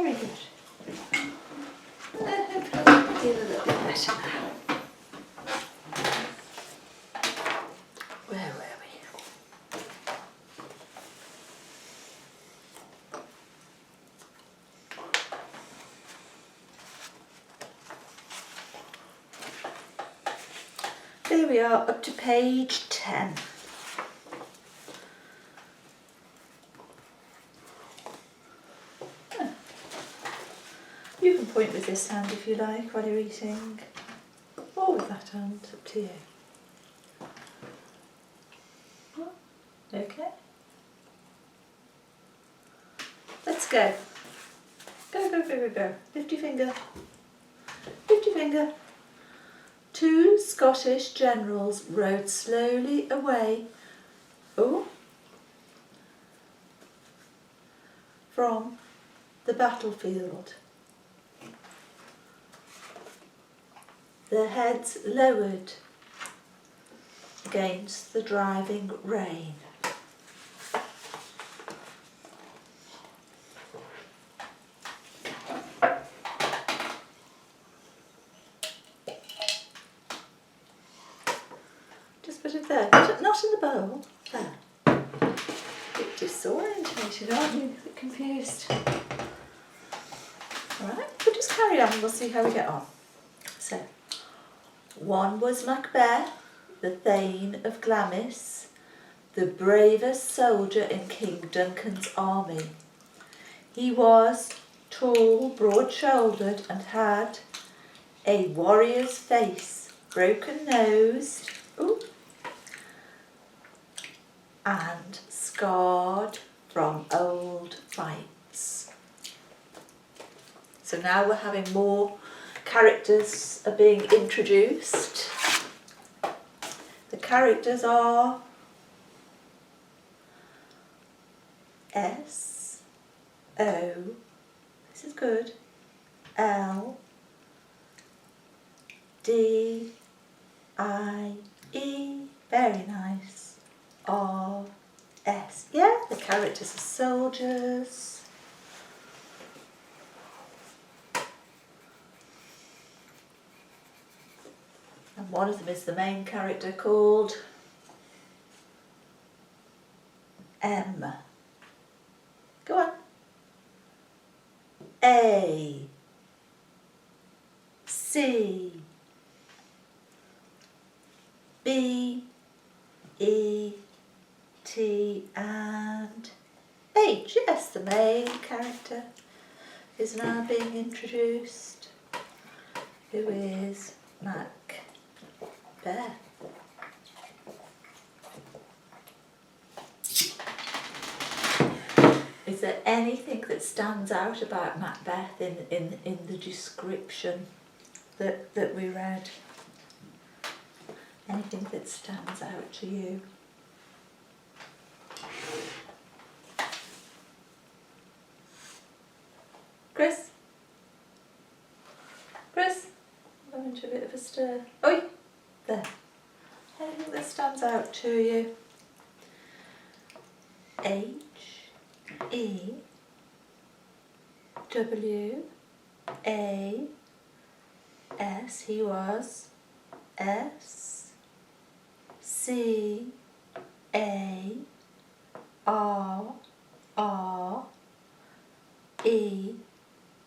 Very good. Hopefully I feel a little bit better now. Where were we? There we are, up to page 10. You can point with this hand if you like while you're eating, or with that hand, up to you. Okay. Let's go. Go, go, go, go, go. Lift your finger. Lift your finger. 2 Scottish generals rode slowly away from the battlefield, their heads lowered against the driving rain. Just put it there, not in the bowl, there. A bit disorientated, aren't you? A bit confused. Alright, we'll just carry on and we'll see how we get on. So, one was Macbeth, the Thane of Glamis, the bravest soldier in King Duncan's army. He was tall, broad-shouldered, and had a warrior's face, broken-nosed, and scarred from old fights. So now we're having more characters are being introduced. The characters are S, O, this is good, L, D, I, E, very nice, R, S. Yeah, the characters are soldiers. And one of them is the main character called M. Go on. A, C, B, E, T and H. Yes, the main character is now being introduced, who is Macbeth. Is there anything that stands out about Macbeth in the description that we read? Anything that stands out to you? Chris? Chris? I'm going into a bit of a stir. Oi! There. Anything that stands out to you? H, E, W, A, S, he was, S, C, A, R, E,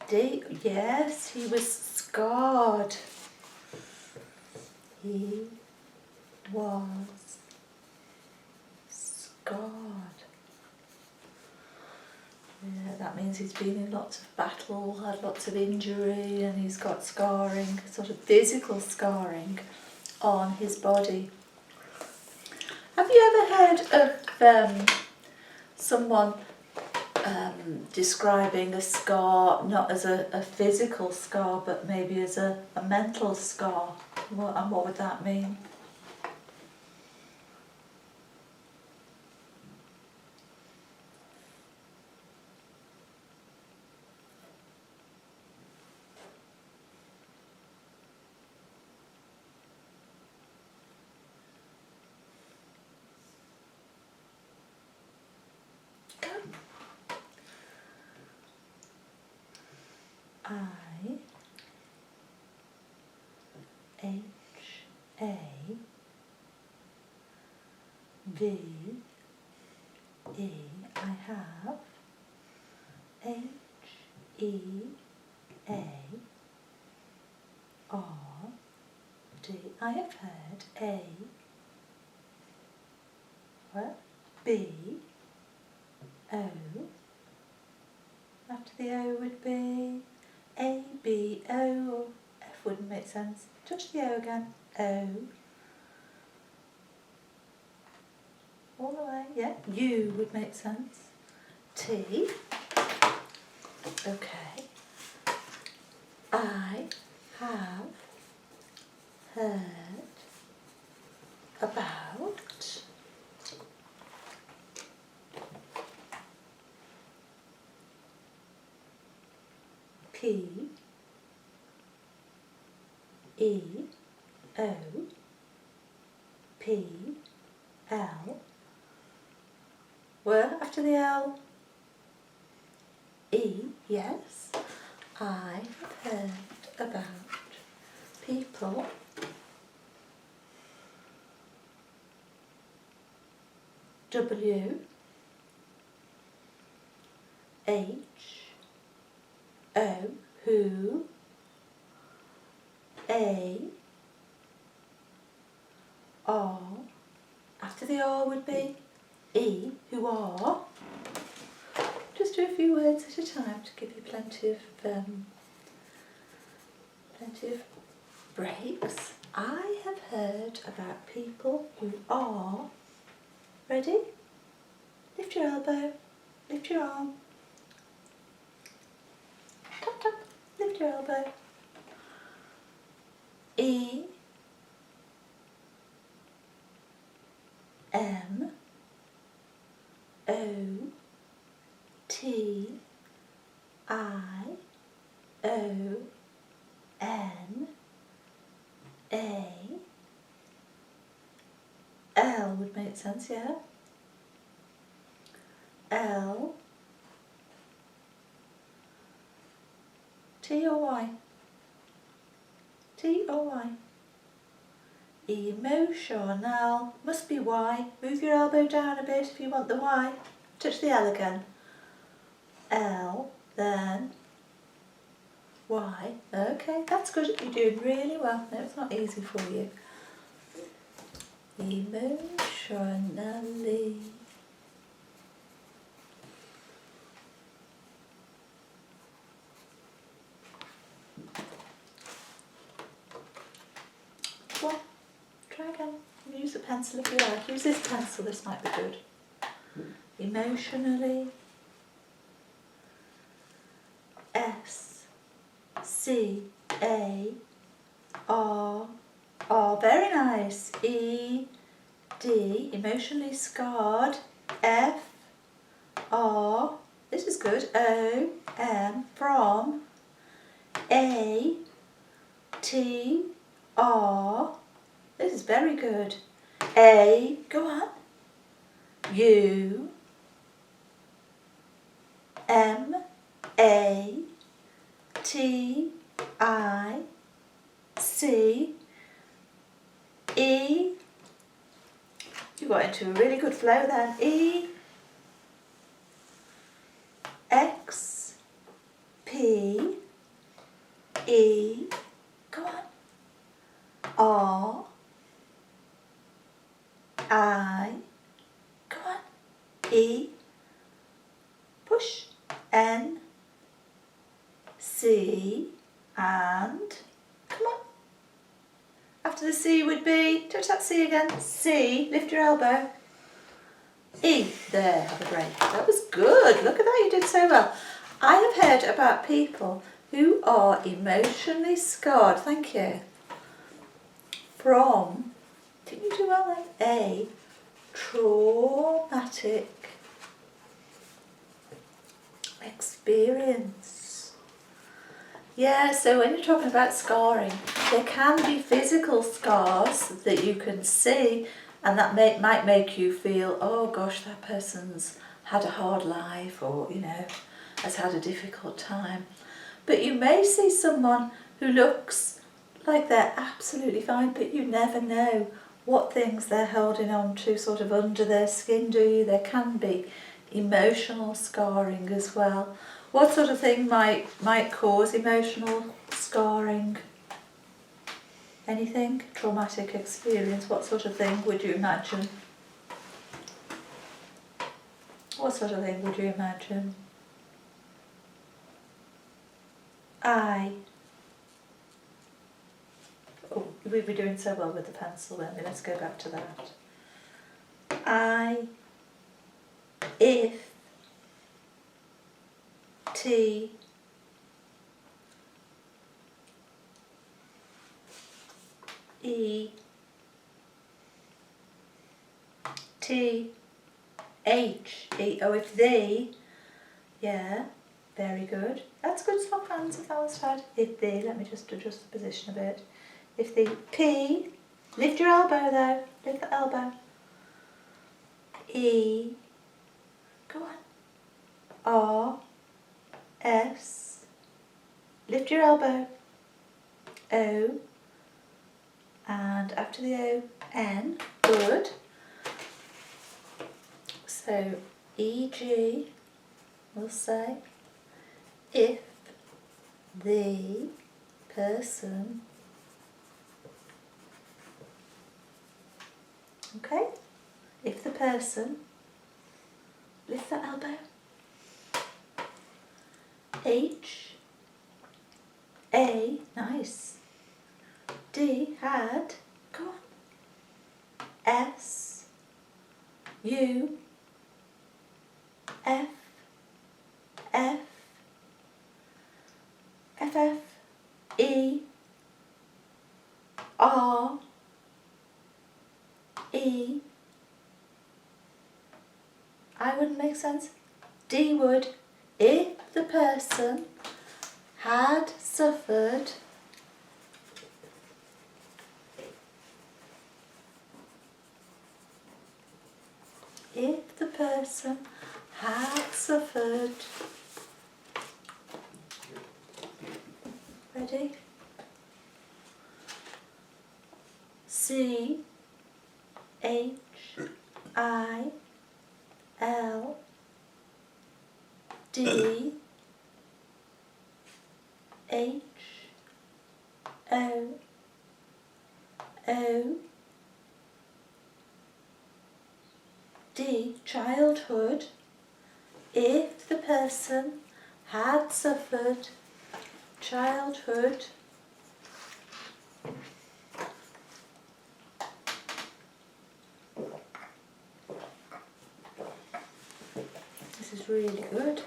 D, yes, he was scarred. He was scarred. Yeah, that means he's been in lots of battle, had lots of injury, and he's got scarring, sort of physical scarring on his body. Have you ever heard of someone describing a scar not as a physical scar but maybe as a mental scar? And what would that mean? I H A V E. I have H E A R D. I have heard A. What? B O. After the O would be A B O. F wouldn't make sense. Touch the O again. O. All the way. Yeah. U would make sense. T. Okay. I have heard about P E O P L. Where after the L? E, yes. I have heard about people W H O who A R. After the R would be E who are. Just do a few words at a time to give you plenty of breaks. I have heard about people who are. Ready? Lift your elbow, lift your arm. Tap tap, lift your elbow. E M O T I O N A L would make sense, yeah? L T or Y? T or Y? Emotional. Must be Y. Move your elbow down a bit if you want the Y. Touch the L again. L, then Y. Okay, that's good. You're doing really well. No, it's not easy for you. Emotionally. Well, try again. Use a pencil if you like. Use this pencil, this might be good. Emotionally. S C A R R. Very nice. E D. Emotionally scarred. F R. This is good. O M. From. A T R. This is very good. A. Go on. U M A T I C E. You got into a really good flow then. E X P E. Go on. R I. Go on. E. Push. N C and come on. After the C would be, touch that C again. C, lift your elbow. E, there, have a break. That was good. Look at that, you did so well. I have heard about people who are emotionally scarred. Thank you. From, didn't you do well then? A traumatic experience. Yeah, so when you're talking about scarring, there can be physical scars that you can see, and that might make you feel, oh gosh, that person's had a hard life, or, you know, has had a difficult time. But you may see someone who looks like they're absolutely fine, but you never know what things they're holding on to sort of under their skin, do you? There can be emotional scarring as well. What sort of thing might cause emotional scarring? Anything? Traumatic experience, what sort of thing would you imagine? What sort of thing would you imagine? I. Oh, we'd be doing so well with the pencil, weren't we? Let's go back to that. I, if, T, E, T, H, E. Oh, if they, yeah, very good. That's good, stop hands if that was bad. If they, let me just adjust the position a bit. If they, P, lift your elbow though, lift the elbow. E, go on. R, S, lift your elbow. O, and after the O, N, good. So, e.g., we'll say, if the person, okay, if the person, lift that elbow, H, A, nice, D, had, go on, S, U, F, F, F, F, E, R, E, I wouldn't make sense, D would, if the person had suffered if the person had suffered, ready? C, H, I, L, D, H, O, O, D, childhood, if the person had suffered childhood, this is really good.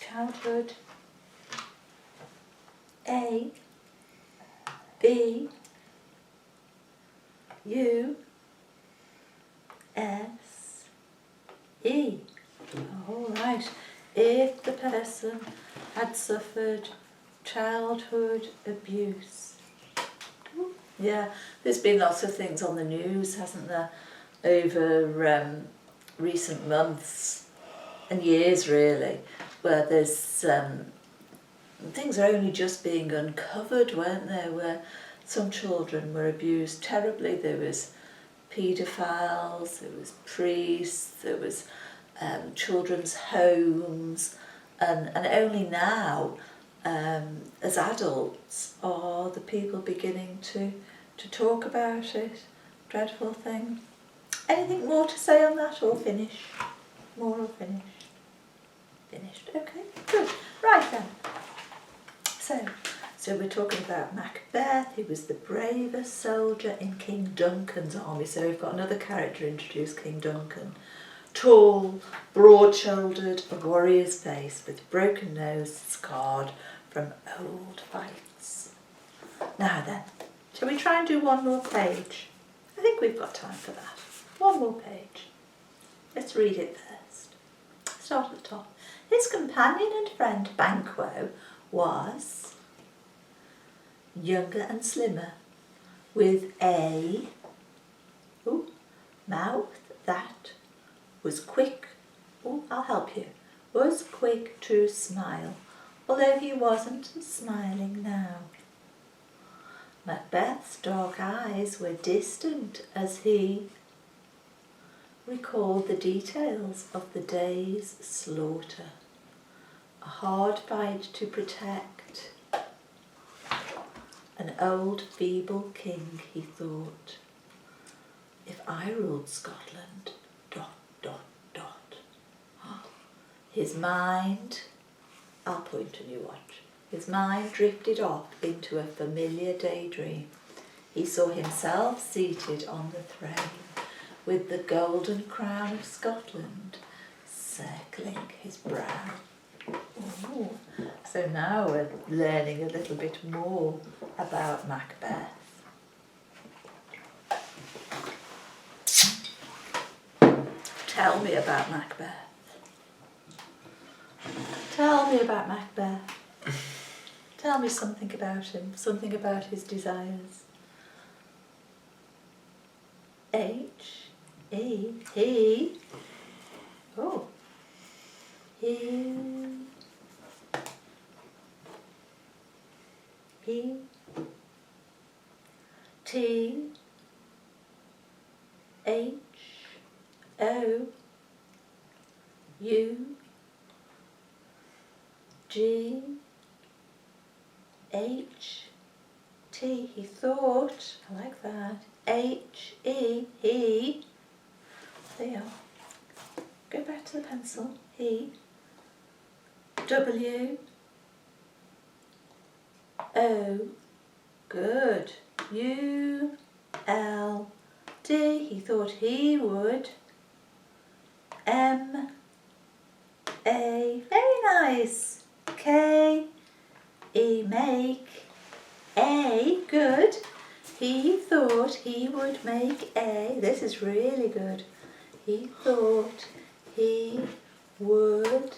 Childhood, A, B, U, S, E. All right. If the person had suffered childhood abuse. Yeah, there's been lots of things on the news, hasn't there, over recent months and years really, where there's things are only just being uncovered, weren't there, where some children were abused terribly. There was paedophiles, there was priests, there was children's homes, and only now, as adults, are the people beginning to talk about it. Dreadful thing. Anything more to say on that, or finish? More or finish? Finished. Okay, good. Right then. So we're talking about Macbeth, who was the bravest soldier in King Duncan's army. So we've got another character introduced, King Duncan. Tall, broad-shouldered, a warrior's face with broken nose, scarred from old fights. Now then, shall we try and do one more page? I think we've got time for that. One more page. Let's read it first. Start at the top. His companion and friend Banquo was younger and slimmer, with a mouth that was quick, oh, I'll help you, was quick to smile, although he wasn't smiling now. Macbeth's dark eyes were distant as he recalled the details of the day's slaughter. A hard fight to protect an old feeble king, he thought. If I ruled Scotland, ... His mind, I'll point and you watch. His mind drifted off into a familiar daydream. He saw himself seated on the throne, with the golden crown of Scotland circling his brow. Ooh. So now we're learning a little bit more about Macbeth. Tell me about Macbeth. Tell me about Macbeth. Tell me something about him, something about his desires. He. Oh. He. T. H. O. U. G. H. T. He thought. I like that. H. E. He. There you are. Go back to the pencil. He. W. O. Good. U. L. D. He thought he would. M. A. Very nice. K. E. Make. A. Good. He thought he would make A. This is really good. He thought he would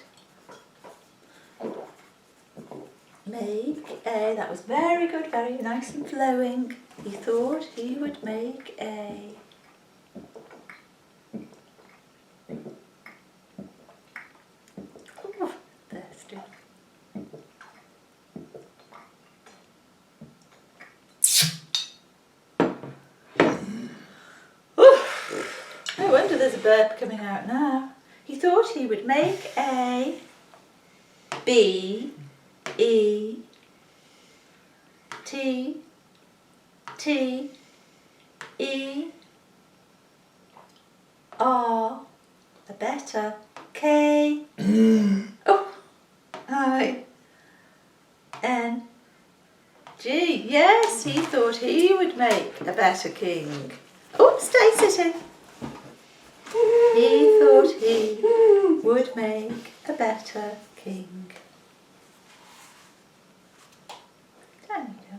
make A. That was very good, very nice and flowing. He thought he would make A. Ooh, thirsty. No wonder there's a burp coming out now. He thought he would make A, B, E, T, T, E, R, a better, K, oh, I, N, G. Yes, he thought he would make a better king. Oh, stay sitting. He thought he would make a better king. There we go.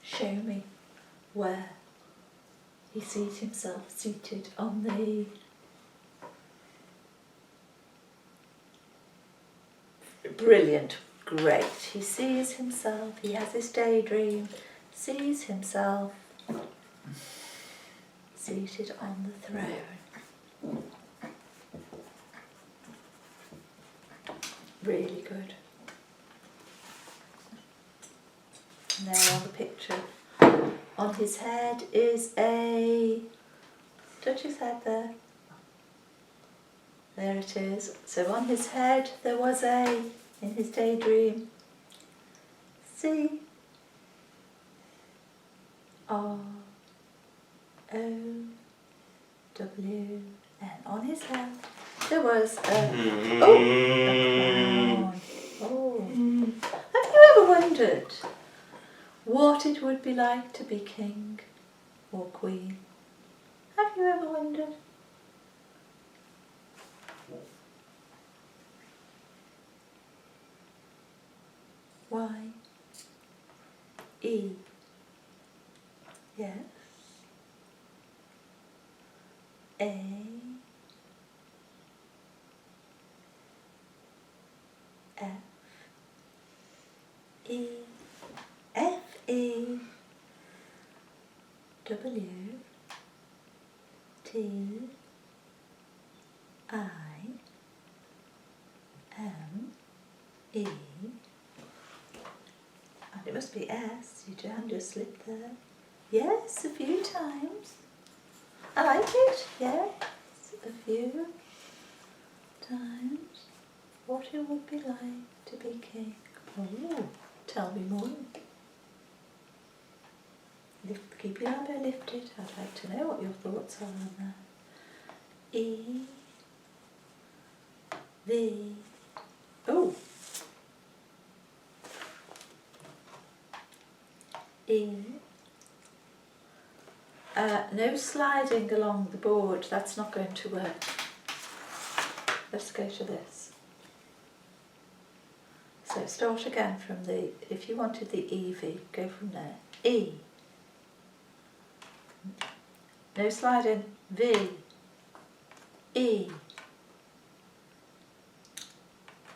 Show me where he sees himself seated on the brilliant, great. He sees himself, he has this daydream, sees himself seated on the throne. Really good. And there on the picture, on his head is a, touch his head there. There it is. So on his head there was a, in his daydream, C, R, O, W, and on his head there was a crown. Oh. Have you ever wondered what it would be like to be king or queen? Have you ever wondered? Why? E. Yes. A, F, E, F, E, W, T, I, M, E, and it must be S. Your hand just slipped there. Yes, a few times. I like it, yes, a few times. What it would be like to be king. Oh, tell me more. Keep your elbow lifted. I'd like to know what your thoughts are on that. E, V, oh, E. No sliding along the board, that's not going to work. Let's go to this. So start again from the, if you wanted the EV, go from there. E. No sliding. V. E.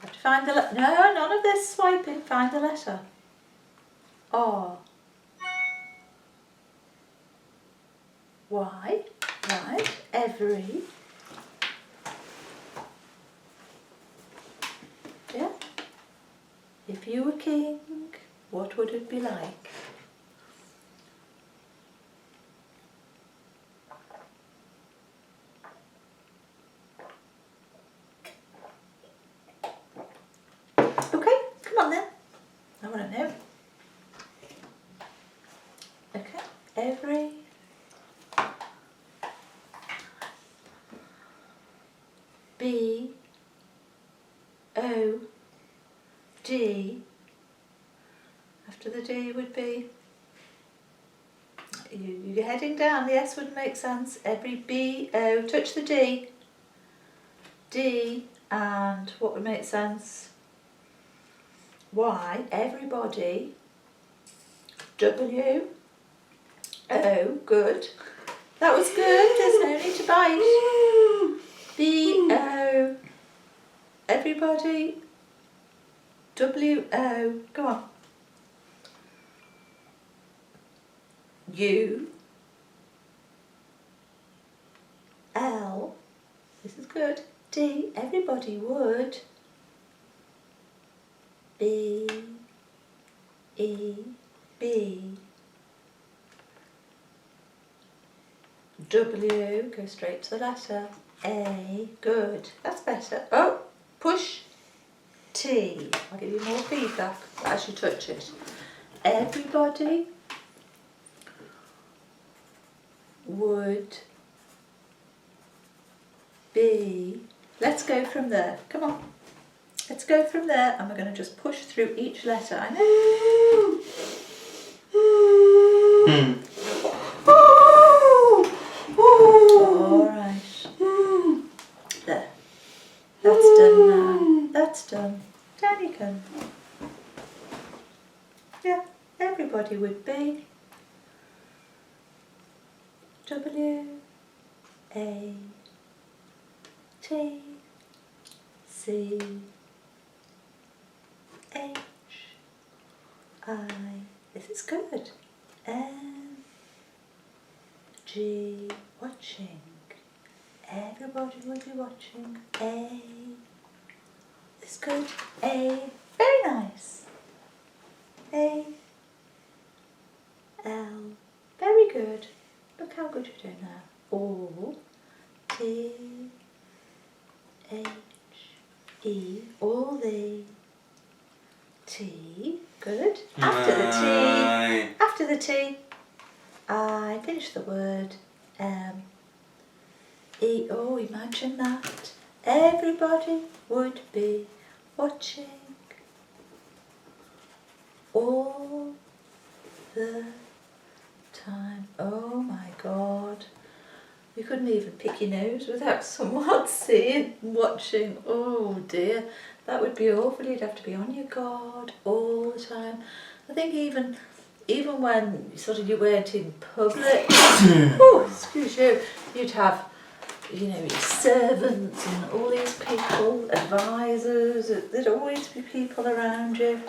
Have to find the letter. No, none of this swiping. Find the letter. R. Y. Right. Every. Yeah. If you were king, what would it be like? Okay, come on then. I want to know. Okay, every. B. O. D. After the D would be, you're heading down, the S wouldn't make sense. Every B, O, touch the D. D, and what would make sense? Y, everybody. W, O, good. That was good, there's no need to bite. B, O, everybody. W, O, go on. U, L, this is good. D, everybody would. B, E, B. W, go straight to the letter. A, good. That's better. Oh, push. T, I'll give you more feedback as you touch it. Everybody would be, let's go from there, come on, let's go from there, and we're going to just push through each letter. I know. Alright, there, that's done now, that's done. Down you go. Yeah, everybody would be. W, A, T, C, H, I, this is good, M, G, watching, everybody will be watching, A, this is good, A, very nice, A, L, very good. Look how good you're doing now. O, T, H, E, all the T, good. After the T, I finish the word, E, oh, imagine that. Everybody would be watching all the time. Oh my God. You couldn't even pick your nose without someone seeing and watching. Oh dear. That would be awful. You'd have to be on your guard all the time. I think even when sort of you weren't in public, oh, excuse you, you'd have you know, your servants and all these people, advisors, there'd always be people around you.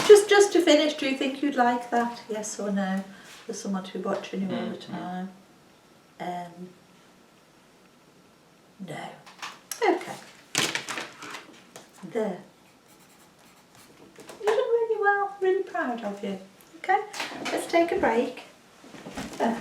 Just to finish, do you think you'd like that? Yes or no? For someone to be watching you all the time? No. Okay. There. You did really well. Really proud of you. Okay, let's take a break. There.